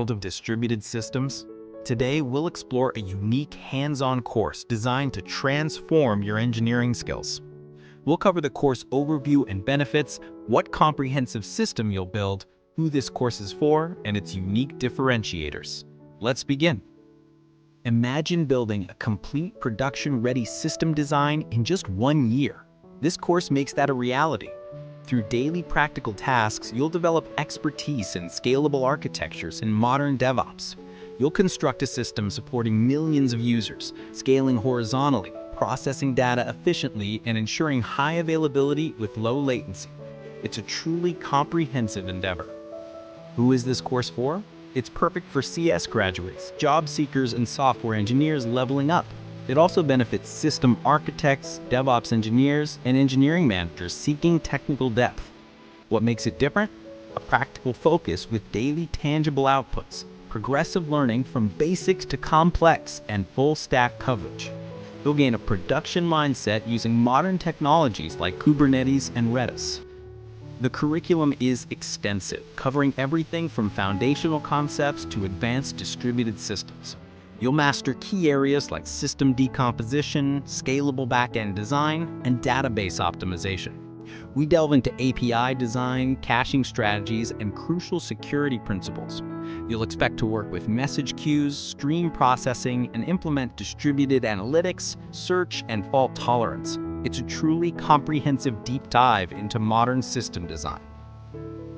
world of distributed systems? Today, we'll explore a unique hands-on course designed to transform your engineering skills. We'll cover the course overview and benefits, what comprehensive system you'll build, who this course is for, and its unique differentiators. Let's begin. Imagine building a complete production-ready system design in just 1 year. This course makes that a reality. Through daily practical tasks, you'll develop expertise in scalable architectures and modern DevOps. You'll construct a system supporting millions of users, scaling horizontally, processing data efficiently, and ensuring high availability with low latency. It's a truly comprehensive endeavor. Who is this course for? It's perfect for CS graduates, job seekers, and software engineers leveling up. It also benefits system architects, DevOps engineers, and engineering managers seeking technical depth. What makes it different? A practical focus with daily tangible outputs, progressive learning from basics to complex, and full stack coverage. You'll gain a production mindset using modern technologies like Kubernetes and Redis. The curriculum is extensive, covering everything from foundational concepts to advanced distributed systems. You'll master key areas like system decomposition, scalable backend design, and database optimization. We delve into API design, caching strategies, and crucial security principles. You'll expect to work with message queues, stream processing, and implement distributed analytics, search, and fault tolerance. It's a truly comprehensive deep dive into modern system design.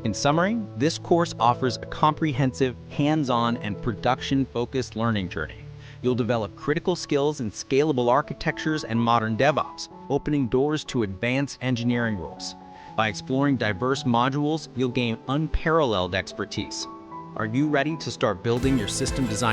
In summary, this course offers a comprehensive, hands-on, and production-focused learning journey. You'll develop critical skills in scalable architectures and modern DevOps, opening doors to advanced engineering roles. By exploring diverse modules, you'll gain unparalleled expertise. Are you ready to start building your system design